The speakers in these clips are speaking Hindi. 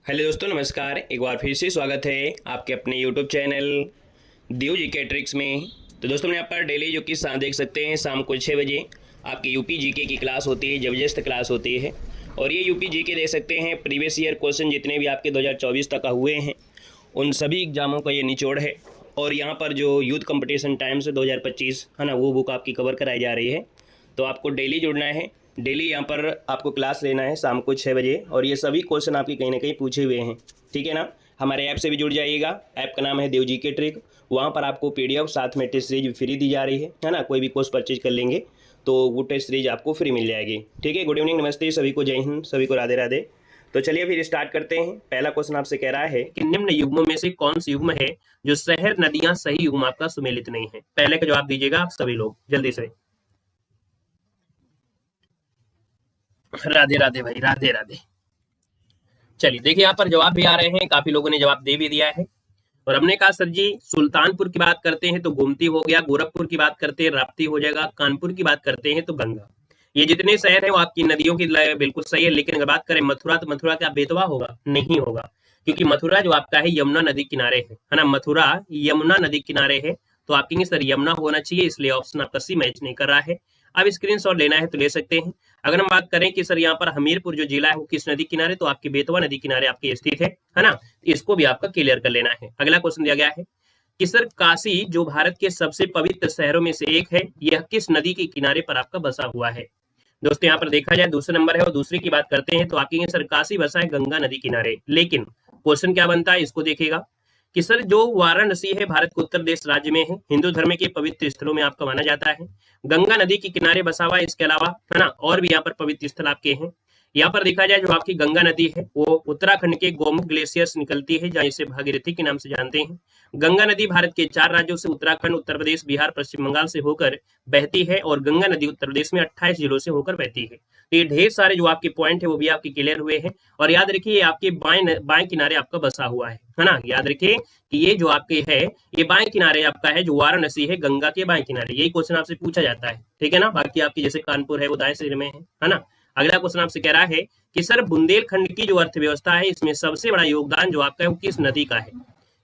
हेलो दोस्तों, नमस्कार। एक बार फिर से स्वागत है आपके अपने यूट्यूब चैनल देव जीके ट्रिक्स में। तो दोस्तों, यहाँ पर डेली जो कि देख सकते हैं शाम को 6 बजे आपकी यूपी जीके की क्लास होती है, ज़बरदस्त क्लास होती है। और ये यूपी जीके देख सकते हैं, प्रीवियस ईयर क्वेश्चन जितने भी आपके 2024 तक हुए हैं उन सभी एग्जामों का ये निचोड़ है। और यहाँ पर जो यूथ कंपटीशन टाइम्स 2025 है ना, वो बुक आपकी कवर कराई जा रही है। तो आपको डेली जुड़ना है, डेली यहाँ पर आपको क्लास लेना है शाम को 6 बजे। और ये सभी क्वेश्चन आपके कहीं ना कहीं पूछे हुए हैं, ठीक है ना। हमारे ऐप से भी जुड़ जाइएगा। ऐप का नाम है देव जीके ट्रिक। वहाँ पर आपको पीडीएफ साथ में टेस्ट सीरीज फ्री दी जा रही है ना। कोई भी कोर्स परचेज कर लेंगे तो वो टेस्ट सीरीज आपको फ्री मिल जाएगी, ठीक है। गुड इवनिंग, नमस्ते सभी को, जय हिंद, सभी को राधे राधे। तो चलिए फिर स्टार्ट करते हैं। पहला क्वेश्चन आपसे कह रहा है कि निम्न युग्मों में से कौन सी युग्म है जो शहर नदियां सही युग्म आपका सुमेलित नहीं है। पहले का जवाब दीजिएगा आप सभी लोग जल्दी से। राधे राधे भाई, राधे राधे। चलिए देखिए, यहाँ पर जवाब भी आ रहे हैं, काफी लोगों ने जवाब दे भी दिया है। और हमने कहा सर जी सुल्तानपुर की बात करते हैं तो गोमती हो गया, गोरखपुर की बात करते हैं राप्ती हो जाएगा, कानपुर की बात करते हैं तो गंगा। ये जितने शहर हैं वो आपकी नदियों की बिल्कुल सही है। लेकिन अगर बात करें मथुरा, तो मथुरा क्या बेतवा होगा? नहीं होगा, क्योंकि मथुरा जो आपका है यमुना नदी किनारे है ना। मथुरा यमुना नदी किनारे है, तो आप कहेंगे सर यमुना होना चाहिए, इसलिए ऑप्शन आपका सी मैच नहीं कर रहा है। अब स्क्रीनशॉट लेना है तो ले सकते हैं। अगर हम बात करें कि सर यहाँ पर हमीरपुर जो जिला है वो किस नदी किनारे, तो आपकी बेतवा नदी किनारे आपके स्थित है ना। इसको भी आपका क्लियर कर लेना है। अगला क्वेश्चन दिया गया है कि सर काशी जो भारत के सबसे पवित्र शहरों में से एक है, यह किस नदी के किनारे पर आपका बसा हुआ है। दोस्तों यहाँ पर देखा जाए दूसरा नंबर है और दूसरे की बात करते हैं तो आप कहेंगे सर काशी बसा है गंगा नदी किनारे। लेकिन क्वेश्चन क्या बनता है, इसको देखिएगा कि सर जो वाराणसी है भारत के उत्तर प्रदेश राज्य में है, हिंदू धर्म के पवित्र स्थलों में आपका माना जाता है, गंगा नदी के किनारे बसा हुआ है। इसके अलावा है ना और भी यहाँ पर पवित्र स्थल आपके हैं। यहाँ पर देखा जाए जो आपकी गंगा नदी है वो उत्तराखंड के गोमुख ग्लेशियर से निकलती है, जहाँ इसे भागीरथी के नाम से जानते हैं। गंगा नदी भारत के 4 राज्यों से उत्तराखंड, उत्तर प्रदेश, बिहार, पश्चिम बंगाल से होकर बहती है। और गंगा नदी उत्तर प्रदेश में 28 जिलों से होकर बहती है। तो ये ढेर सारे जो आपके पॉइंट है वो भी आपके क्लियर हुए हैं। और याद रखिए ये आपके बाएं किनारे आपका बसा हुआ है ना। याद रखिए कि ये जो आपके है ये बाएं किनारे आपका है, जो वाराणसी है गंगा के बाएं किनारे। यही क्वेश्चन आपसे पूछा जाता है, ठीक है ना। बाकी आपकी जैसे कानपुर है वो दाएं सिर में है ना। अगला क्वेश्चन आपसे कह रहा है कि सर बुंदेलखंड की जो अर्थव्यवस्था है इसमें सबसे बड़ा योगदान जो आपका है वो किस नदी का है।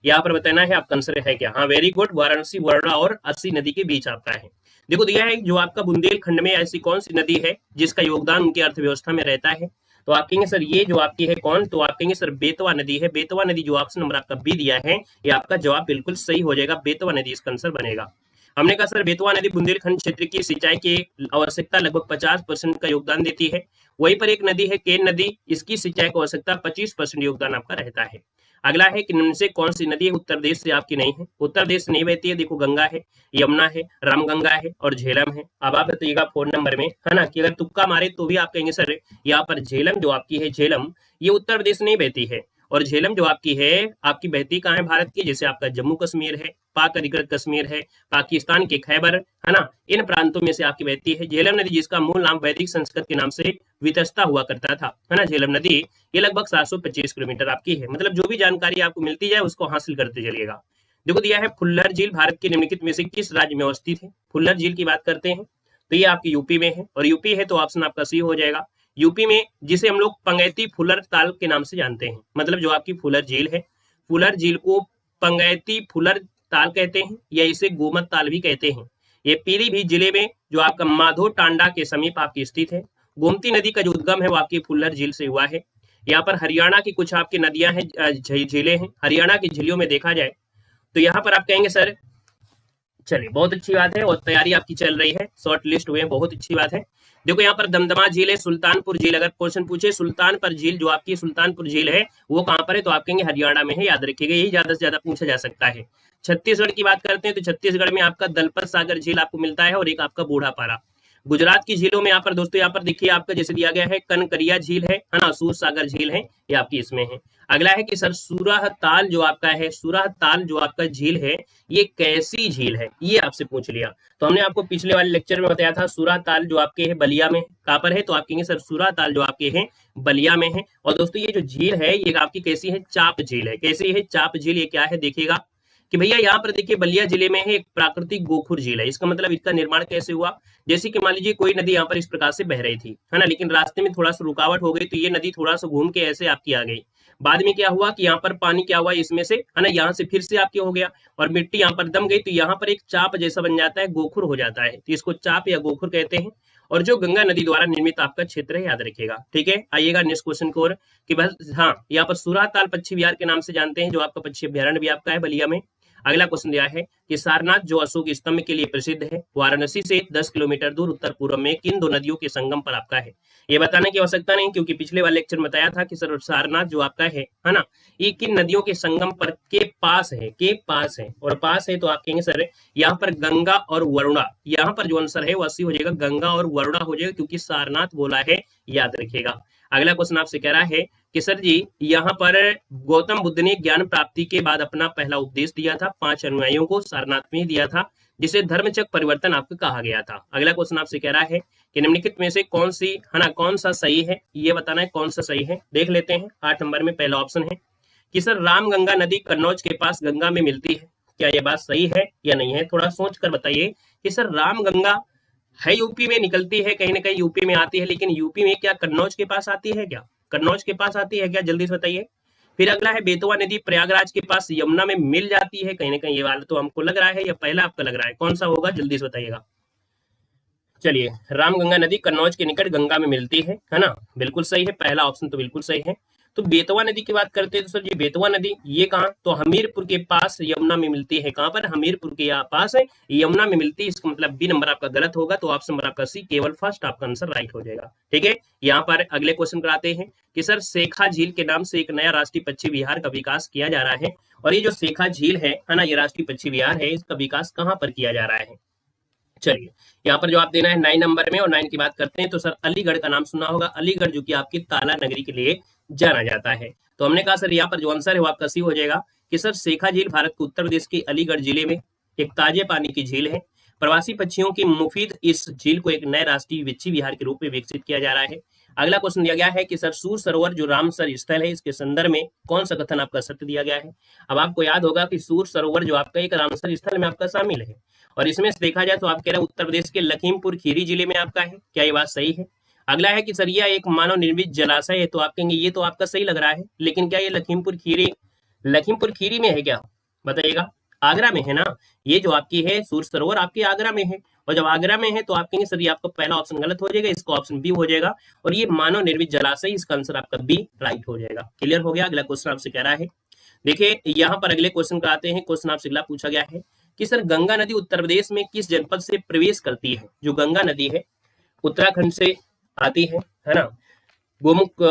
यहाँ पर बताना है आपका आंसर है क्या। हाँ वेरी गुड, वाराणसी, वर्णा और अस्सी नदी के बीच आपका है। देखो दिया है जो आपका बुंदेलखंड में ऐसी कौन सी नदी है जिसका योगदान उनकी अर्थव्यवस्था में रहता है। तो आप कहेंगे सर ये जो आपकी है कौन, तो आप कहेंगे सर बेतवा नदी है। बेतवा नदी जो ऑप्शन नंबर आपका बी दिया है ये आपका जवाब बिल्कुल सही हो जाएगा, बेतवा नदी इसका आंसर बनेगा। हमने कहा सर बेतवा नदी बुंदेलखंड क्षेत्र की सिंचाई की आवश्यकता लगभग 50% का योगदान देती है। वहीं पर एक नदी है केन नदी, इसकी सिंचाई की आवश्यकता 25% योगदान आपका रहता है। अगला है कि निम्न से कौन सी नदी है उत्तर प्रदेश से आपकी नहीं है। उत्तर प्रदेश से नहीं बहती है, देखो गंगा है, यमुना है, रामगंगा है और झेलम है। अब आप बताइएगा 4 नंबर में है ना कि अगर तुक्का मारे तो भी आप कहेंगे सर यहाँ पर झेलम जो आपकी है, झेलम ये उत्तर प्रदेश नहीं बहती है। और झेलम जो आपकी है आपकी बहती कहाँ है भारत की, जैसे आपका जम्मू कश्मीर है, पाक अधिकृत कश्मीर है, पाकिस्तान के खैबर है ना, इन प्रांतों में से आपकी बहती है झेलम नदी, जिसका मूल नाम वैदिक संस्कृत के नाम से वितस्ता हुआ करता था है ना। झेलम नदी ये लगभग 725 किलोमीटर आपकी है। मतलब जो भी जानकारी आपको मिलती जाए उसको हासिल करते चलिएगा। देखो दिया है फुल्लर झील भारत के निम्नलिखित में से किस राज्य में अवस्थित है। फुल्लर झील की बात करते हैं तो ये आपकी यूपी में है, और यूपी है तो ऑप्शन आपका सी हो जाएगा। यूपी में जिसे हम लोग पंगैती फुलर ताल के नाम से जानते हैं, मतलब जो आपकी फुलर झील है, फुलर झील को पंगैती फुलर ताल कहते हैं या इसे गोमत ताल भी कहते हैं। ये पीलीभीत जिले में जो आपका माधो टांडा के समीप आपकी स्थित है। गोमती नदी का जो उद्गम है वो आपकी फुल्लर झील से हुआ है। यहाँ पर हरियाणा की कुछ आपकी नदियां हैं, झीलें हैं। हरियाणा की झीलों में देखा जाए तो यहाँ पर आप कहेंगे सर चलिए बहुत अच्छी बात है और तैयारी आपकी चल रही है, शॉर्ट लिस्ट हुए, बहुत अच्छी बात है। देखो यहाँ पर दमदमा झील है, सुल्तानपुर झील, अगर क्वेश्चन पूछे सुल्तानपुर झील जो आपकी सुल्तानपुर झील है वो कहाँ पर है तो आप कहेंगे हरियाणा में है। याद रखिएगा, यही ज्यादा से ज्यादा पूछा जा सकता है। छत्तीसगढ़ की बात करते हैं तो छत्तीसगढ़ में आपका दलपत सागर झील आपको मिलता है और एक आपका बूढ़ापारा। गुजरात की झीलों में यहाँ पर दोस्तों यहाँ पर देखिए आपका जैसे दिया गया है कनकरिया झील है ना, सूर सागर झील है, ये आपकी इसमें है। अगला है कि सर सूरह ताल जो आपका है, सूरह ताल जो आपका झील है ये कैसी झील है, ये आपसे पूछ लिया। तो हमने आपको पिछले वाले लेक्चर में बताया था सूरह ताल जो आपके है बलिया में, कहाँ पर है तो आप कहेंगे सर सूरह ताल जो आपके है बलिया में है। और दोस्तों ये जो झील है ये आपकी कैसी है, चाप झील है। कैसी है, चाप झील। ये क्या है देखिएगा कि भैया यहाँ पर देखिए बलिया जिले में है एक प्राकृतिक गोखुर झील है। इसका मतलब इसका निर्माण कैसे हुआ, जैसे कि मान लीजिए कोई नदी यहाँ पर इस प्रकार से बह रही थी है ना, लेकिन रास्ते में थोड़ा सा रुकावट हो गई तो ये नदी थोड़ा सा घूम के ऐसे आपकी आ गई। बाद में क्या हुआ कि यहाँ पर पानी क्या हुआ इसमें से, है ना, यहाँ से फिर से आपके हो गया और मिट्टी यहाँ पर दम गई, तो यहाँ पर एक चाप जैसा बन जाता है, गोखुर हो जाता है, तो इसको चाप या गोखुर कहते हैं। और जो गंगा नदी द्वारा निर्मित आपका क्षेत्र है, याद रखिएगा। ठीक है, आइएगा नेक्स्ट क्वेश्चन को और कि बस हाँ, यहाँ पर सूराताल पक्षी विहार के नाम से जानते हैं, जो आपका पक्षी अभ्यारण्य भी आपका है बलिया में। अगला क्वेश्चन दिया है कि सारनाथ जो अशोक स्तंभ के लिए प्रसिद्ध है, वाराणसी से 10 किलोमीटर दूर उत्तर पूर्व में किन दो नदियों के संगम पर आपका है। ये बताने की आवश्यकता नहीं, क्योंकि पिछले वाले लेक्चर में बताया था कि सर सारनाथ जो आपका है ना, ये किन नदियों के संगम पर के पास है, और पास है तो आप कहेंगे सर यहाँ पर गंगा और वरुणा, यहाँ पर जो आंसर है वो 80 हो जाएगा, गंगा और वरुणा हो जाएगा, क्योंकि सारनाथ बोला है, याद रखिएगा। अगला क्वेश्चन आपसे कह रहा है कि सर जी यहाँ पर गौतम बुद्ध ने ज्ञान प्राप्ति के बाद अपना पहला उपदेश दिया था 5 अनुयायियों को, सारनाथ में दिया था, जिसे धर्मचक्र परिवर्तन आपको कहा गया था। अगला क्वेश्चन आपसे कह रहा है कि निम्नलिखित में से कौन सी, है ना, कौन सा सही है, ये बताना है कौन सा सही है। देख लेते हैं 8 नंबर में पहला ऑप्शन है कि सर रामगंगा नदी कन्नौज के पास गंगा में मिलती है। क्या ये बात सही है या नहीं है, थोड़ा सोच कर बताइए कि सर रामगंगा है यूपी में निकलती है, कहीं ना कहीं यूपी में आती है, लेकिन यूपी में क्या कन्नौज के पास आती है, क्या कन्नौज के पास आती है क्या, जल्दी से बताइए। फिर अगला है बेतवा नदी प्रयागराज के पास यमुना में मिल जाती है, कहीं ना कहीं ये वाला तो हमको लग रहा है, या पहला आपका लग रहा है, कौन सा होगा, जल्दी से बताइएगा। चलिए, रामगंगा नदी कन्नौज के निकट गंगा में मिलती है ना, बिल्कुल सही है, पहला ऑप्शन तो बिल्कुल सही है। तो बेतवा नदी की बात करते हैं तो सर ये बेतवा नदी ये कहाँ, तो हमीरपुर के पास यमुना में मिलती है। कहाँ पर, हमीरपुर के पास है यमुना में मिलती है, इसका मतलब बी नंबर आपका गलत होगा, तो ऑप्शन नंबर आपका सी केवल फर्स्ट आपका आंसर राइट हो जाएगा। ठीक है, यहाँ पर अगले क्वेश्चन कराते हैं कि सर शेखा झील के नाम से एक नया राष्ट्रीय पक्षी विहार का विकास किया जा रहा है, और ये जो शेखा झील है ना, ये राष्ट्रीय पक्षी विहार है, इसका विकास कहाँ पर किया जा रहा है। चलिए, यहाँ पर जवाब देना है 9 नंबर में, और 9 की बात करते हैं तो सर अलीगढ़ का नाम सुना होगा, अलीगढ़ जो कि आपकी ताला नगरी के लिए जाना जाता है। तो हमने कहा सर यहाँ पर जो आंसर है वो आपका सी हो जाएगा कि सर शेखा झील भारत के उत्तर प्रदेश के अलीगढ़ जिले में एक ताजे पानी की झील है। प्रवासी पक्षियों की मुफीद इस झील को एक नए राष्ट्रीय पक्षी विहार के रूप में विकसित किया जा रहा है। अगला क्वेश्चन दिया गया है कि सर सूर सरोवर जो रामसर स्थल है, इसके संदर्भ में कौन सा कथन आपका सत्य दिया गया है। अब आपको याद होगा कि सूर सरोवर जो आपका एक रामसर स्थल में आपका शामिल है, और इसमें से देखा जाए तो आप कह रहे हैं उत्तर प्रदेश के लखीमपुर खीरी जिले में आपका है। क्या ये बात सही है। अगला है कि सर यह एक मानव निर्मित जलाशय है, तो आप कहेंगे ये तो आपका सही लग रहा है, लेकिन क्या ये लखीमपुर खीरी में है क्या, बताइएगा। आगरा में है ना, ये जो आपकी है सूर सरोवर आपकी आगरा में है, और जब आगरा में है तो आप कहेंगे सर ये आपका पहला ऑप्शन गलत हो जाएगा, इसका ऑप्शन बी हो जाएगा, और ये मानव निर्मित जलाशय, इसका आंसर आपका बी राइट हो जाएगा। क्लियर हो गया। अगला क्वेश्चन आपसे कह रहा है, देखिए यहाँ पर अगले क्वेश्चन का आते हैं। क्वेश्चन आपसे अगला पूछा गया है कि सर गंगा नदी उत्तर प्रदेश में किस जनपद से प्रवेश करती है। जो गंगा नदी है उत्तराखंड से आती है ना, गोमुख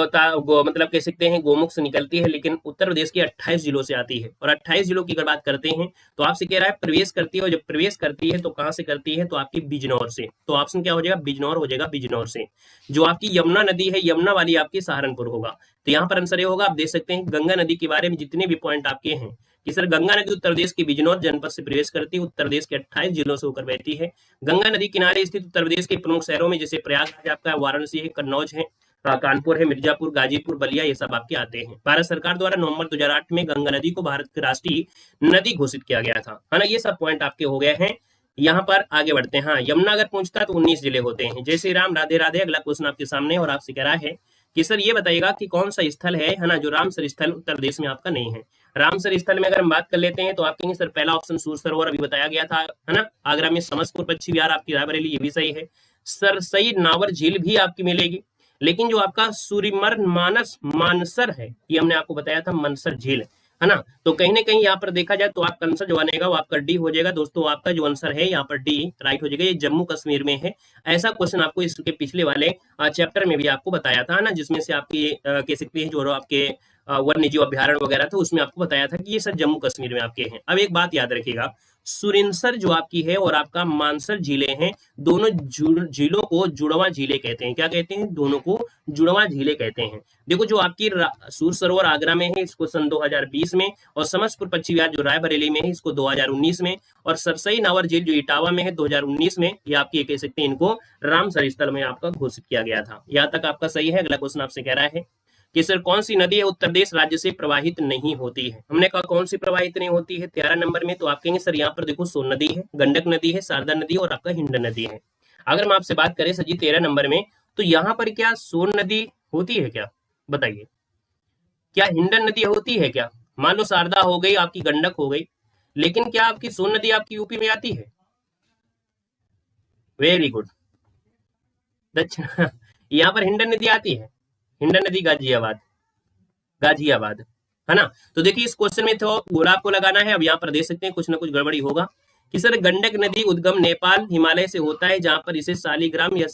मतलब कह सकते हैं गोमुख से निकलती है, लेकिन उत्तर प्रदेश के 28 जिलों से आती है, और 28 जिलों की अगर बात करते हैं तो आपसे कह रहा है प्रवेश करती है, और जब प्रवेश करती है तो कहां से करती है, तो आपकी बिजनौर से। तो ऑप्शन क्या हो जाएगा, बिजनौर हो जाएगा, बिजनौर से। जो आपकी यमुना नदी है, यमुना वाली आपकी सहारनपुर होगा, तो यहाँ पर आंसर ये होगा। आप देख सकते हैं गंगा नदी के बारे में जितने भी पॉइंट आपके हैं कि सर गंगा नदी उत्तर प्रदेश के बिजनौर जनपद से प्रवेश करती है, उत्तर प्रदेश के 28 जिलों से होकर बहती है। गंगा नदी किनारे स्थित उत्तर प्रदेश के प्रमुख शहरों में जैसे प्रयागराज आपका, वाराणसी है, कन्नौज है, कानपुर है, मिर्जापुर, गाजीपुर, बलिया, ये सब आपके आते हैं। भारत सरकार द्वारा नवंबर 2008 में गंगा नदी को भारत की राष्ट्रीय नदी घोषित किया गया था, है ना। ये सब पॉइंट आपके हो गए हैं। यहाँ पर आगे बढ़ते हैं। हाँ, यमुना अगर पूछता तो 19 जिले होते हैं। जय श्री राम, राधे राधे। अगला क्वेश्चन आपके सामने, और आपसे कह रहा है कि सर ये बताइएगा कि कौन सा स्थल है ना, जो रामसर स्थल उत्तर प्रदेश में आपका नहीं है। रामसर स्थल में अगर हम बात कर लेते हैं तो आप कहेंगे सर पहला ऑप्शन सूर सरोवर अभी बताया गया था, है ना, आगरा में। समस्तपुर पक्षी विहार आपकी रायबरेली, ये भी सही है। सरसई नावर झील भी आपकी मिलेगी, लेकिन जो आपका सूरीमर मानसर है, ये हमने आपको बताया था मनसर झील, है ना। तो कहीं ना कहीं यहाँ पर देखा जाए तो आपका आंसर जो बनेगा वो आपका डी हो जाएगा। दोस्तों आपका जो आंसर है यहाँ पर डी राइट हो जाएगा। ये जम्मू कश्मीर में है। ऐसा क्वेश्चन आपको इसके पिछले वाले चैप्टर में भी आपको बताया था ना, जिसमें से आपकी कह सकते हैं जो आपके वन्य जीव अभ्यारण्य वगैरह था, उसमें आपको बताया था कि ये सर जम्मू कश्मीर में आपके हैं। अब एक बात याद रखिएगा, सुरिनसर जो आपकी है और आपका मानसर झीलें हैं, दोनों झीलों को जुड़वा झीलें कहते हैं। क्या कहते हैं, दोनों को जुड़वा झीलें कहते हैं। देखो जो आपकी सूर सरोवर आगरा में है, इसको सन 2020 में, और समस्तपुर पक्षी विहार जो रायबरेली में है, इसको 2019 में, और सरसई नावर झील जो इटावा में है 2019 में, ये आपकी कह सकते हैं इनको रामसर स्थल में आपका घोषित किया गया था। यहाँ तक आपका सही है। अगला क्वेश्चन आपसे कह रहा है कि सर कौन सी नदी है उत्तर प्रदेश राज्य से प्रवाहित नहीं होती है। हमने कहा कौन सी प्रवाहित नहीं होती है 13 नंबर में, तो आप कहेंगे सर यहाँ पर देखो सोन नदी है, गंडक नदी है, शारदा नदी और आपका हिंड नदी है। अगर हम आपसे बात करें सर जी 13 नंबर में, तो यहाँ पर क्या सोन नदी होती है क्या, बताइए। क्या हिंडन नदी होती है क्या? मान लो शारदा हो गई, आपकी गंडक हो गई, लेकिन क्या आपकी सोन नदी आपकी यूपी में आती है? Very good. दक्षिण यहाँ पर हिंडन नदी आती है। हिंडन नदी गाजियाबाद, गाजियाबाद, है ना। तो देखिए इस क्वेश्चन में तो गोला आपको लगाना है। अब यहाँ पर देख सकते हैं कुछ ना कुछ गड़बड़ी होगा कि सर गंडक नदी उद्गम नेपाल हिमालय से होता है, जहां पर इसे शालिग्राम या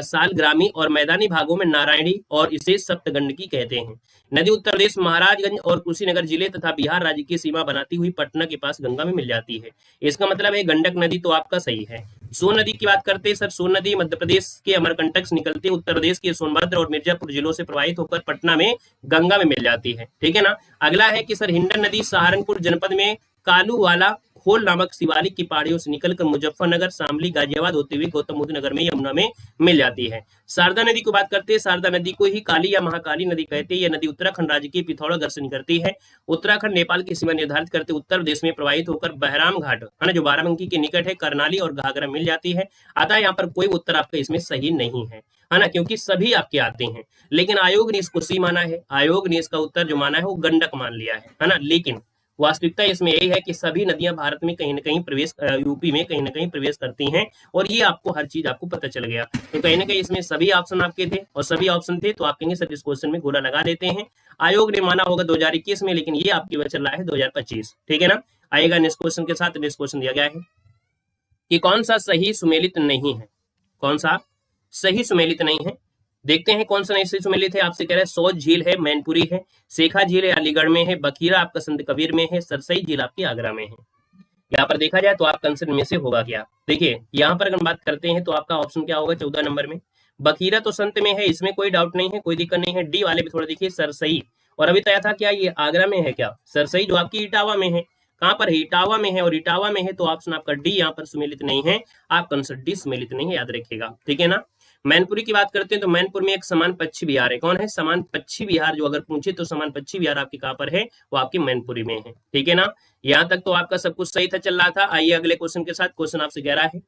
सालग्रामी और मैदानी भागों में नारायणी और इसे सप्तगंडकी कहते हैं। नदी उत्तर प्रदेश महाराजगंज और कुशीनगर जिले तथा बिहार राज्य की सीमा बनाती हुई पटना के पास गंगा में मिल जाती है। इसका मतलब है गंडक नदी तो आपका सही है। सोन नदी की बात करते हैं सर, सोन नदी मध्य प्रदेश के अमरकंटक से निकलते उत्तर प्रदेश के सोनभद्र और मिर्जापुर जिलों से प्रवाहित होकर पटना में गंगा में मिल जाती है। ठीक है ना। अगला है कि सर हिंडन नदी सहारनपुर जनपद में कालूवाला खोल नामक शिवालिक की पहाड़ियों से निकलकर मुजफ्फरनगर, शामली, गाजियाबाद होते हुए गौतम बुद्ध नगर में यमुना में मिल जाती है। शारदा नदी की बात करते हैं, शारदा नदी को ही काली या महाकाली नदी कहते हैं। यह नदी उत्तराखंड राज्य के पिथौरागढ़ से निकलती है। उत्तराखंड नेपाल की सीमा निर्धारित करते उत्तर प्रदेश में प्रवाहित होकर बहराम घाट, है ना, जो बाराबंकी के निकट है, करनाली और घाघरा मिल जाती है। अतः यहाँ पर कोई उत्तर आपका इसमें सही नहीं है ना, क्योंकि सभी आपके आते हैं। लेकिन आयोग ने इसको सी माना है। आयोग ने इसका उत्तर जो माना है वो गंडक मान लिया है ना। लेकिन वास्तविकता इसमें यही है कि सभी नदियां भारत में कहीं ना कहीं प्रवेश, यूपी में कहीं ना कहीं प्रवेश करती हैं, और ये आपको हर चीज आपको पता चल गया। तो कहीं ना कहीं इसमें सभी ऑप्शन आपके थे, और सभी ऑप्शन थे तो आप कहेंगे सर इस क्वेश्चन में गोला लगा देते हैं। आयोग ने माना होगा 2021 में, लेकिन ये आपकी वजह चल रहा है 2025। ठीक है ना। आएगा नेक्स्ट क्वेश्चन के साथ। नेक्स्ट क्वेश्चन दिया गया है कि कौन सा सही सुमेलित नहीं है, कौन सा सही सुमेलित नहीं है। देखते हैं कौन सा नहीं सही सुमेलित है। आपसे कह रहे हैं सोच झील है, मैनपुरी है, शेखा झील है अलीगढ़ में है, बखीरा आपका संत कबीर में है, सरसई झील आपकी आगरा में है। यहाँ पर देखा जाए तो आपका आंसर में से होगा क्या? देखिए यहाँ पर अगर बात करते हैं तो आपका ऑप्शन क्या होगा 14 नंबर में। बखीरा तो संत में है, इसमें कोई डाउट नहीं है, कोई दिक्कत नहीं है। डी वाले भी थोड़ा देखिए सरसई, और अभी तय था क्या ये आगरा में है क्या? सरसई जो आपकी इटावा में है, कहां पर है? इटावा में है, और इटावा में है तो ऑप्शन आपका डी यहाँ पर सुमेलित नहीं है। आपका आंसर डी सुमेलित नहीं है, याद रखिएगा। ठीक है ना। मैनपुरी की बात करते हैं तो मैनपुर में एक समान पक्षी विहार है। कौन है? समान पक्षी विहार। जो अगर पूछे तो समान पक्षी विहार आपके कहां पर है? वो आपकी मैनपुरी में है। ठीक है ना। यहां तक तो आपका सब कुछ सही था, चल रहा था। आइए अगले क्वेश्चन के साथ। क्वेश्चन आपसे कह रहा है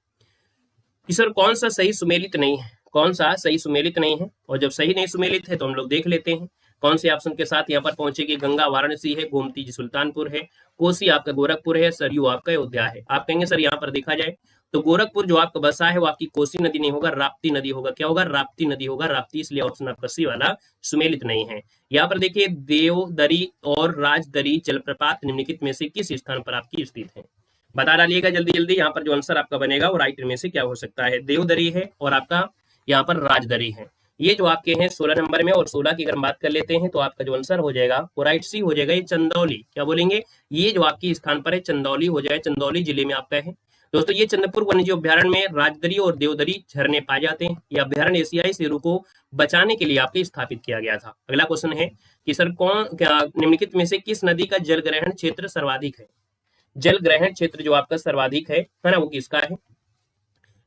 कि सर कौन सा सही सुमेलित नहीं है, कौन सा सही सुमेलित नहीं है। और जब सही नहीं सुमेलित है तो हम लोग देख लेते हैं कौन से ऑप्शन के साथ यहाँ पर पहुंचेगी। गंगा वाराणसी है, गोमती जी सुल्तानपुर है, कोसी आपका गोरखपुर है, सरयू आपका अयोध्या है। आप कहेंगे सर यहाँ पर देखा जाए तो गोरखपुर जो आपका बसा है वो आपकी कोसी नदी नहीं होगा, राप्ती नदी होगा। क्या होगा? राप्ती नदी होगा, राप्ती। इसलिए ऑप्शन आपका सी वाला सुमेलित नहीं है। यहाँ पर देखिए देवदरी और राजदरी जलप्रपात निम्नलिखित में से किस स्थान पर आपकी स्थित है? बता डालिएगा जल्दी जल्दी। यहाँ पर जो आंसर आपका बनेगा वो राइट में से क्या हो सकता है? देवदरी है और आपका यहाँ पर राजदरी है। ये जो आपके हैं 16 नंबर में, और 16 की अगर बात कर लेते हैं तो आपका जो आंसर हो जाएगा वो राइट सी हो जाएगा। ये चंदौली, क्या बोलेंगे? ये जो आपकी स्थान पर है चंदौली हो जाएगा, चंदौली जिले में आपका है। दोस्तों ये चंद्रपुर वन्यजीव अभ्यारण्य में राजदरी और देवदरी झरने पाए जाते हैं। यह अभ्यारण्य एशियाई शेरों को बचाने के लिए आपके स्थापित किया गया था। अगला क्वेश्चन है कि सर कौन क्या निम्नलिखित में से किस नदी का जल ग्रहण क्षेत्र सर्वाधिक है? जल ग्रहण क्षेत्र जो आपका सर्वाधिक है ना, वो किसका है?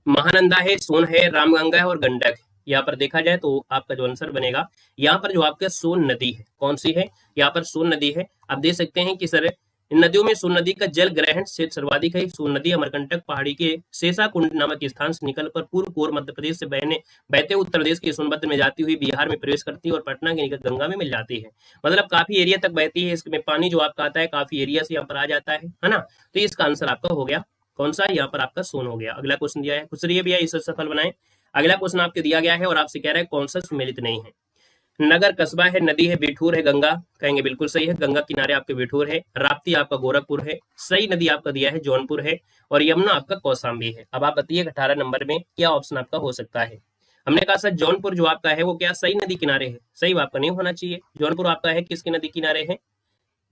महानंदा है, सोन है, रामगंगा है और गंडक है। यहाँ पर देखा जाए तो आपका जो आंसर बनेगा यहाँ पर जो आपका सोन नदी है, कौन सी है? यहाँ पर सोन नदी है। आप देख सकते हैं कि सर इन नदियों में सोन नदी का जल ग्रहण क्षेत्र सर्वाधिक है। सोन नदी अमरकंटक पहाड़ी के शेषा कुंड नामक स्थान से निकलकर पूर्व कोर मध्य प्रदेश से बहते उत्तर प्रदेश के सोनभद्र में जाती हुई बिहार में प्रवेश करती है और पटना के निकट गंगा में मिल जाती है। मतलब काफी एरिया तक बहती है। इसमें पानी जो आपका आता है काफी एरिया से यहाँ पर आ जाता है ना। तो इसका आंसर आपका हो गया कौन सा? यहाँ पर आपका सोन हो गया। अगला क्वेश्चन दिया है, खुश रहिए भैया, इसे सफल बनाए। अगला क्वेश्चन आपके दिया गया है और आपसे कह रहा है कौन सा सुमेलित नहीं है। नगर कस्बा है, नदी है, बिठूर है, गंगा। कहेंगे बिल्कुल सही है, गंगा किनारे आपके बिठूर है। राप्ती आपका गोरखपुर है। सही नदी आपका दिया है जौनपुर है, और यमुना आपका कौशाम्बी है। अब आप बताइए 18 नंबर में क्या ऑप्शन आपका हो सकता है? हमने कहा सर जौनपुर जो आपका है वो क्या सही नदी किनारे है? सही आपका नहीं होना चाहिए। जौनपुर आपका है किसकी नदी किनारे है?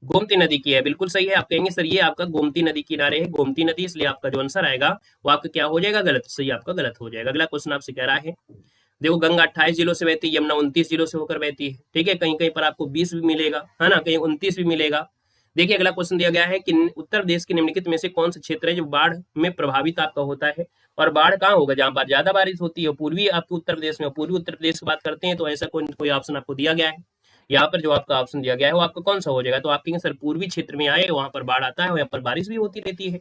गोमती नदी की है। बिल्कुल सही है। आप कहेंगे सर ये आपका गोमती नदी किनारे है, गोमती नदी, इसलिए आपका जो आंसर आएगा वो आपका क्या हो जाएगा? गलत। सही आपका गलत हो जाएगा। अगला क्वेश्चन आपसे कह रहा है, देखो गंगा 28 जिलों से बहती है, यमुना 29 जिलों से होकर बहती है। ठीक है, कहीं कहीं पर आपको 20 भी मिलेगा, है ना, कहीं 29 भी मिलेगा। देखिए अगला क्वेश्चन दिया गया है कि उत्तर प्रदेश के निम्नलिखित में से कौन सा क्षेत्र है जो बाढ़ में प्रभावित आपका होता है? और बाढ़ कहाँ होगा? जहां पर ज्यादा बारिश होती है, पूर्वी आपके उत्तर प्रदेश में। पूर्वी उत्तर प्रदेश की बात करते हैं तो ऐसा कोई ऑप्शन आपको दिया गया है। यहाँ पर जो आपका ऑप्शन दिया गया है वो आपका कौन सा हो जाएगा? तो आप कहेंगे सर पूर्वी क्षेत्र में आए, वहां पर बाढ़ आता है, वहां पर बारिश भी होती रहती है।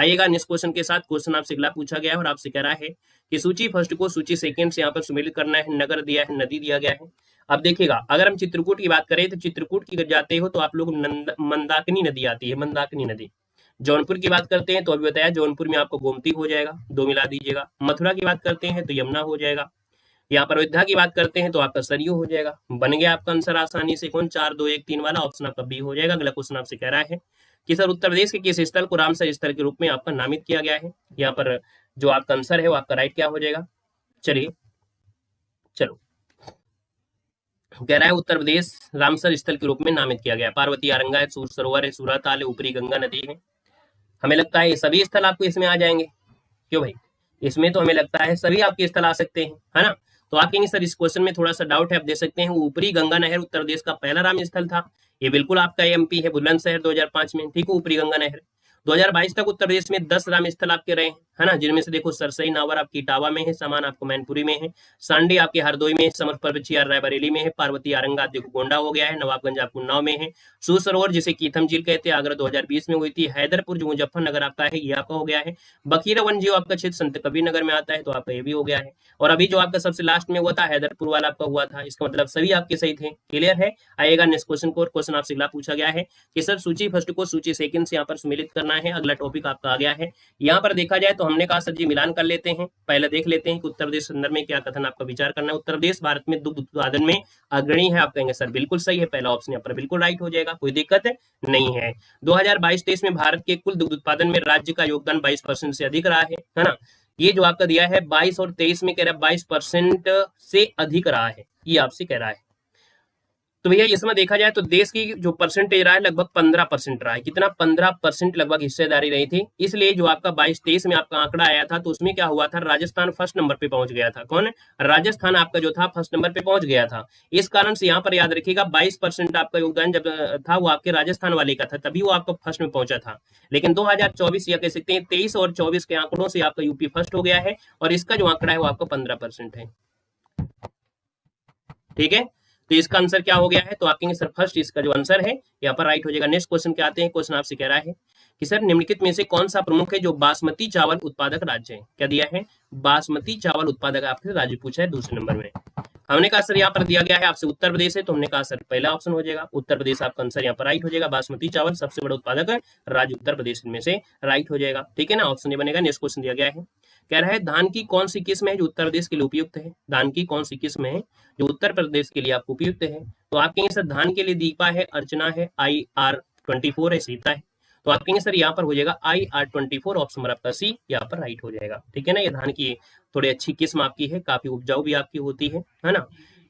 आइएगा नेक्स्ट क्वेश्चन के साथ। क्वेश्चन आपसे अगला पूछा गया है और आपसे कह रहा है कि सूची फर्स्ट को सूची सेकंड से यहाँ पर सुमेलित करना है। नगर दिया है, नदी दिया गया है। अब देखिएगा, अगर हम चित्रकूट की बात करें तो चित्रकूट की जाते हो तो आप लोग मंदाकिनी नदी आती है, मंदाकिनी नदी। जौनपुर की बात करते हैं तो अभी बताया जौनपुर में आपको गोमती हो जाएगा, 2 मिला दीजिएगा। मथुरा की बात करते हैं तो यमुना हो जाएगा। यहाँ पर अयोध्या की बात करते हैं तो आपका सरयू हो जाएगा। बन गया आपका आंसर आसानी से। कौन? 4 2 1 3 वाला ऑप्शन आपका बी हो जाएगा। अगला क्वेश्चन आपसे कह रहा है कि सर उत्तर प्रदेश के किस स्थल को रामसर स्थल के रूप में आपका नामित किया गया है। यहाँ पर जो आपका आंसर है वो आपका राइट क्या हो जाएगा? चलिए चलो, कह रहा है उत्तर प्रदेश रामसर स्थल के रूप में नामित किया गया। पार्वती आरंगा है, सूर सरोवर है, सूराताल है, ऊपरी गंगा नदी है। हमें लगता है ये सभी स्थल आपको इसमें आ जाएंगे। क्यों भाई? इसमें तो हमें लगता है सभी आपके स्थल आ सकते हैं, है ना। तो आप कहेंगे सर इस क्वेश्चन में थोड़ा सा डाउट है, आप दे सकते हैं। ऊपरी गंगा नहर उत्तर प्रदेश का पहला राम स्थल था। ये बिल्कुल आपका एमपी है, बुलंदशहर 2005 में, ठीक है। ऊपरी गंगा नहर 2022 तक उत्तर प्रदेश में 10 राम स्थल आपके रहे हैं, है ना, जिनमें से देखो सरसई नावर आपकी इटावा में है, समान आपको मैनपुरी में है, सांडी आपके हरदोई में है, समर्थ चियार रायबरेली में है, पार्वती आरंगा देखो गोंडा हो गया है, नवाबगंज आपको उन्नाव में है, सूर सरोवर जिसे कीथम झील कहते हैं आगरा 2020 में हुई थी, हैदरपुर जो मुजफ्फरनगर आपका है ये आपका हो गया है, बखीरा वन जो आपका क्षेत्र संत कबीर नगर में आता है तो आपका ये भी हो गया है, और अभी जो आपका सबसे लास्ट में हुआ था हैदरपुर वाला आपका हुआ था। इसका मतलब सभी आपके सही थे। क्लियर है? आएगा नेक्स्ट क्वेश्चन को। क्वेश्चन आपसे अगला पूछा गया है कि सर सूची फर्स्ट को सूची सेकंड से यहाँ पर सुमेलित करना है। अगला टॉपिक आपका आ गया है। यहाँ पर देखा जाए तो हमने कहा सर जी मिलान कर लेते हैं। पहले देख लेते हैं कि उत्तर प्रदेश संदर्भ में क्या कथन आपका विचार करना है। उत्तर प्रदेश भारत में दुग्ध उत्पादन में अग्रणी है। आप कहेंगे सर बिल्कुल सही है, पहला ऑप्शन यहाँ पर बिल्कुल राइट हो जाएगा, कोई दिक्कत नहीं है। 2022-23 में भारत के कुल दुग्ध उत्पादन में राज्य का योगदान 22% से अधिक रहा है ना। ये जो आपका दिया है 22 और 23 में कह रहा है 22% से अधिक रहा है, ये आपसे कह रहा है। तो भैया इसमें देखा जाए तो देश की जो परसेंटेज रहा है लगभग 15% रहा है। कितना? 15% लगभग हिस्सेदारी रही थी। इसलिए जो आपका 22-23 में आपका आंकड़ा आया था तो उसमें क्या हुआ था, राजस्थान फर्स्ट नंबर पे पहुंच गया था। कौन? राजस्थान आपका जो था फर्स्ट नंबर पे पहुंच गया था। इस कारण से यहाँ पर याद रखिएगा 22% आपका योगदान जब था वो आपके राजस्थान वाले का था, तभी वो आपका फर्स्ट में पहुंचा था। लेकिन 2024 या कह सकते हैं 23 और 24 के आंकड़ों से आपका यूपी फर्स्ट हो गया है और इसका जो आंकड़ा है वो आपका 15% है। ठीक है, तो इसका आंसर क्या हो गया है? तो आप कहेंगे सर फर्स्ट इसका जो आंसर है यहाँ पर राइट हो जाएगा। नेक्स्ट क्वेश्चन क्या आते हैं। क्वेश्चन आपसे कह रहा है कि सर निम्नलिखित में से कौन सा प्रमुख है जो बासमती चावल उत्पादक राज्य है। क्या दिया है? बासमती चावल उत्पादक आपसे राज्य पूछा है दूसरे नंबर में। हमने कहा सर यहाँ पर दिया गया है आपसे उत्तर प्रदेश है, तो हमने कहा सर पहला ऑप्शन हो जाएगा उत्तर प्रदेश, आपका आंसर यहाँ पर राइट हो जाएगा। बासमती चावल सबसे बड़ा उत्पादक राज्य उत्तर प्रदेश में से राइट हो जाएगा। ठीक है ना, ऑप्शन ये बनेगा। नेक्स्ट क्वेश्चन दिया गया है, कह रहा है धान की कौन सी किस्म है जो उत्तर प्रदेश के लिए उपयुक्त है। धान की कौन सी किस्म है जो उत्तर प्रदेश के लिए आपको उपयुक्त है। तो आप कहेंगे सर धान के लिए दीपा है, अर्चना है, IR24 है, सीता है। तो आप कहेंगे सर यहाँ पर हो जाएगा IR24, ऑप्शन नंबर आपका सी यहाँ पर राइट हो जाएगा। ठीक है ना, ये धान की थोड़ी अच्छी किस्म आपकी है, काफी उपजाऊ भी आपकी होती है ना।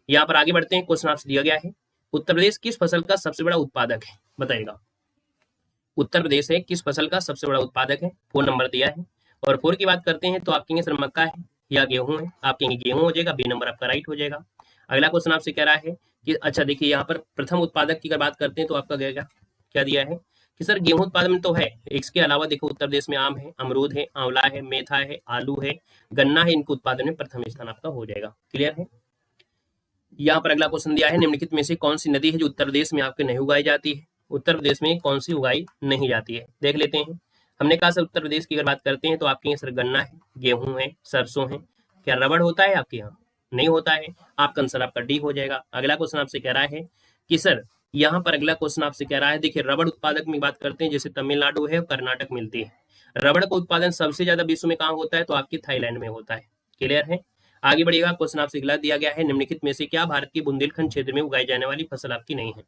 यहाँ पर आगे बढ़ते हैं। क्वेश्चन आपसे दिया गया है उत्तर प्रदेश किस फसल का सबसे बड़ा उत्पादक है, बताइएगा। उत्तर प्रदेश है किस फसल का सबसे बड़ा उत्पादक है। 4 नंबर दिया है और 4 की बात करते हैं तो आप कहेंगे सर मक्का है या गेहूं है। आप कहेंगे गेहूं हो जाएगा, बी नंबर आपका राइट हो जाएगा। अगला क्वेश्चन आपसे कह रहा है कि अच्छा देखिए यहाँ पर प्रथम उत्पादक की अगर बात करते हैं तो आपका क्या दिया है कि सर गेहूं उत्पादन में तो है, इसके अलावा देखो उत्तर प्रदेश में आम है, अमरूद है, आंवला है, मेथा है, आलू है, गन्ना है, इनके उत्पादन में प्रथम स्थान आपका हो जाएगा। क्लियर है? यहाँ पर अगला क्वेश्चन दिया है निम्नलिखित में से कौन सी नदी है जो उत्तर प्रदेश में आपके नहीं उगाई जाती है। उत्तर प्रदेश में कौन सी उगाई नहीं जाती है, देख लेते हैं। हमने कहा सर उत्तर प्रदेश की अगर बात करते हैं तो आपके यहाँ सर गन्ना है, गेहूं है, सरसों है। क्या रबड़ होता है आपके यहाँ? नहीं होता है, आपका आंसर आपका डी हो जाएगा। अगला क्वेश्चन आपसे कह रहा है कि सर यहाँ पर अगला क्वेश्चन आपसे कह रहा है देखिए रबड़ उत्पादक में बात करते हैं, जैसे तमिलनाडु है, कर्नाटक मिलती है। रबड़ का उत्पादन सबसे ज्यादा विश्व में कहाँ होता है? तो आपकी थाईलैंड में होता है। क्लियर है? आगे बढ़िएगा। क्वेश्चन आपसे अगला दिया गया है निम्नलिखित में से क्या भारत के बुंदेलखंड क्षेत्र में उगाई जाने वाली फसल आपकी नहीं है।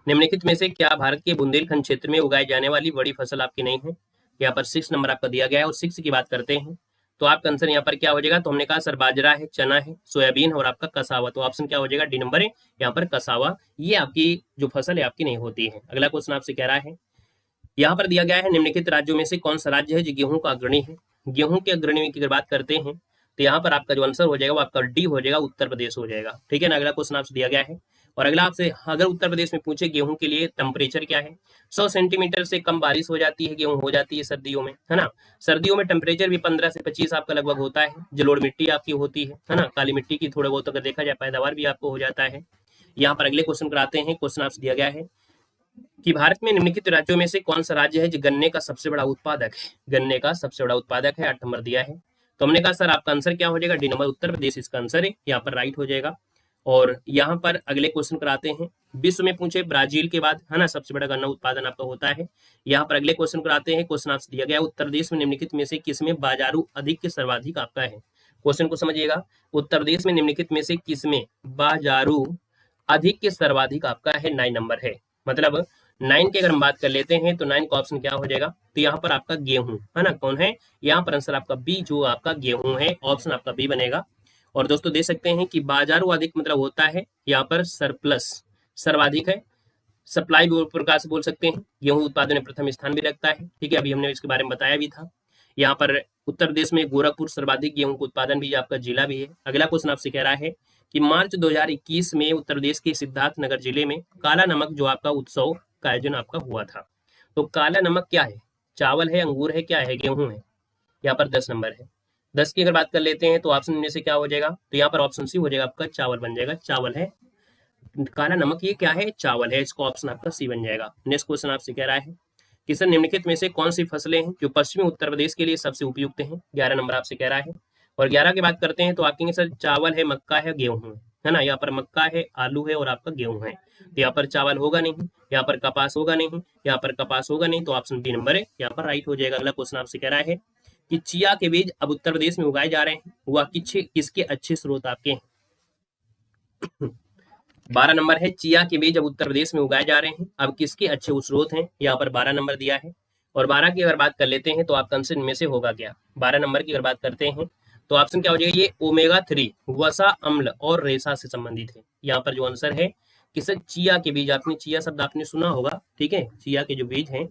निम्नलिखित में से क्या भारत के बुंदेलखंड क्षेत्र में उगाई जाने वाली बड़ी फसल आपकी नहीं है। यहाँ पर 6 नंबर आपका दिया गया है और 6 की बात करते हैं तो आपका आंसर यहाँ पर क्या हो जाएगा। तो हमने कहा सर बाजरा है, चना है, सोयाबीन और आपका कसावा। तो ऑप्शन क्या हो जाएगा? डी नंबर है यहाँ पर कसावा। ये आपकी जो फसल है आपकी नहीं होती है। अगला क्वेश्चन आपसे कह रहा है यहाँ पर दिया गया है निम्नलिखित राज्यों में से कौन सा राज्य है जो गेहूं का अग्रणी है। गेहूं के अग्रणी की अगर बात करते हैं तो यहाँ पर आपका जो आंसर हो जाएगा वो आपका डी हो जाएगा, उत्तर प्रदेश हो जाएगा। ठीक है ना। अगला क्वेश्चन आपसे दिया गया है और अगला आपसे अगर उत्तर प्रदेश में पूछे गेहूं के लिए टेम्परेचर क्या है। 100 सेंटीमीटर से कम बारिश हो जाती है, गेहूं हो जाती है सर्दियों में, है ना। सर्दियों में टेम्परेचर भी 15 से 25 आपका लगभग होता है। जलोढ़ मिट्टी आपकी होती है ना। काली मिट्टी की थोड़ा बहुत अगर देखा जाए पैदावार भी आपको हो जाता है। यहाँ पर अगले क्वेश्चन कराते हैं। क्वेश्चन आपसे दिया गया है कि भारत में निम्नलिखित राज्यों में से कौन सा राज्य है जो गन्ने का सबसे बड़ा उत्पादक है? गन्ने का सबसे बड़ा उत्पादक है, 8 नंबर दिया है। तो हमने कहा सर आपका आंसर क्या हो जाएगा? डी नंबर उत्तर प्रदेश इसका आंसर है, यहाँ पर राइट हो जाएगा। और यहाँ पर अगले क्वेश्चन कराते हैं। विश्व में पूछे ब्राजील के बाद, है ना, सबसे बड़ा गन्ना उत्पादन आपका होता है। यहाँ पर अगले क्वेश्चन कराते हैं। क्वेश्चन आपसे दिया गया उत्तर प्रदेश में निम्नलिखित में से किसमें बाजारू अधिक के सर्वाधिक आपका है? क्वेश्चन को समझिएगा, उत्तर प्रदेश में निम्नलिखित में से किसमें बाजारू अधिक के सर्वाधिक आपका है? 9 नंबर है। मतलब 9 की अगर हम बात कर लेते हैं तो 9 का ऑप्शन क्या हो जाएगा? तो यहाँ पर आपका गेहूं, है ना, कौन है? यहाँ पर आंसर आपका बी, जो आपका गेहूं है, ऑप्शन आपका बी बनेगा। और दोस्तों देख सकते हैं कि बाजारू अधिक मतलब होता है यहाँ पर सरप्लस, सर्वाधिक है, सप्लाई प्रकार से बोल सकते हैं। गेहूं उत्पादन में प्रथम स्थान भी रखता है, ठीक है, अभी हमने इसके बारे में बताया भी था। यहाँ पर उत्तर प्रदेश में गोरखपुर सर्वाधिक गेहूं का उत्पादन भी आपका जिला भी है। अगला क्वेश्चन आपसे कह रहा है कि मार्च 2021 में उत्तर प्रदेश के सिद्धार्थनगर जिले में काला नमक जो आपका उत्सव का आयोजन आपका हुआ था। तो काला नमक क्या है? चावल है, अंगूर है, क्या है? गेहूं है। यहाँ पर 10 नंबर है। 10 की अगर बात कर लेते हैं तो ऑप्शन में से क्या हो जाएगा? तो यहाँ पर ऑप्शन सी हो जाएगा आपका, चावल बन जाएगा। चावल है काला नमक, ये क्या है? चावल है, इसका ऑप्शन आपका सी बन जाएगा। नेक्स्ट क्वेश्चन आपसे कह रहा है कि सर निम्नलिखित में से कौन सी फसलें हैं जो पश्चिमी उत्तर प्रदेश के लिए सबसे उपयुक्त हैं? 11 नंबर आपसे कह रहा है। और 11 की बात करते हैं तो आप कहेंगे सर चावल है, मक्का है, गेहूं है ना। यहाँ पर मक्का है, आलू है और आपका गेहूं है। तो यहाँ पर चावल होगा नहीं, यहाँ पर कपास होगा नहीं, यहाँ पर कपास होगा नहीं, तो ऑप्शन बी नंबर है, यहाँ पर राइट हो जाएगा। अगला क्वेश्चन आपसे कह रहा है कि चिया के बीज अब उत्तर प्रदेश में उगाए जा रहे हैं, वह किसके अच्छे स्रोत आपके हैं? 12 नंबर है, चिया के बीज अब उत्तर प्रदेश में उगाए जा रहे हैं, अब किसके अच्छे स्रोत हैं? यहाँ पर 12 नंबर दिया है। और 12 की अगर बात कर लेते हैं तो आपका आंसर इनमें से होगा क्या? 12 नंबर की अगर बात करते हैं तो ऑप्शन क्या हो जाएगा? ये ओमेगा 3 वसा अम्ल और रेशा से संबंधित है। यहाँ पर जो आंसर है कि सर चिया के बीज, आपने चिया शब्द आपने सुना होगा, ठीक है, चिया के जो बीज हैं,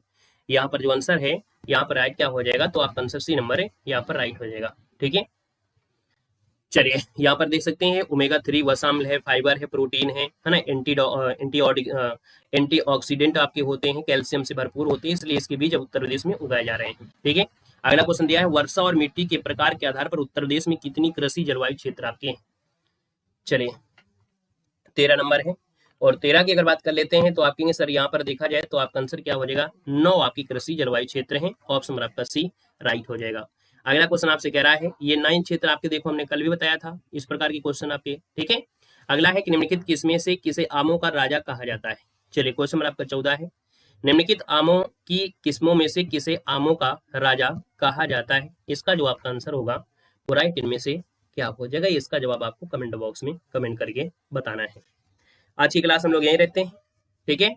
यहाँ पर जो आंसर है, यहाँ पर राइट क्या हो जाएगा? तो आपका आंसर सी नंबर है, यहाँ पर राइट हो जाएगा, ठीक है। चलिए यहाँ पर देख सकते हैं ओमेगा 3 वसाम्ल है, फाइबर है, प्रोटीन है ना, एंटीऑक्सीडेंट आपके होते हैं, कैल्शियम से भरपूर होते हैं, इसलिए इसके बीज अब उत्तर प्रदेश में उगाए जा रहे हैं, ठीक है। अगला क्वेश्चन दिया है वर्षा और मिट्टी के प्रकार के आधार पर उत्तर प्रदेश में कितनी कृषि जलवायु क्षेत्र आपके हैं? चलिए 13 नंबर है। और 13 की अगर बात कर लेते हैं तो आप कहेंगे सर यहाँ पर देखा जाए तो आपका आंसर क्या हो जाएगा? 9 आपकी कृषि जलवायु क्षेत्र है, ऑप्शन नंबर आपका सी राइट हो जाएगा। अगला क्वेश्चन आपसे कह रहा है ये 9 क्षेत्र आपके, देखो हमने कल भी बताया था इस प्रकार के क्वेश्चन आपके, ठीक है। अगला है कि निम्नलिखित किसमें से किसे आमों का राजा कहा जाता है? चलिए क्वेश्चन नंबर आपका 14 है, निम्नलिखित आमों की किस्मों में से किसे आमों का राजा कहा जाता है? इसका जो आपका आंसर होगा वो राइट इनमें से क्या हो जाएगा? इसका जवाब आपको कमेंट बॉक्स में कमेंट करके बताना है। आज की क्लास हम लोग यहीं रहते हैं, ठीक है।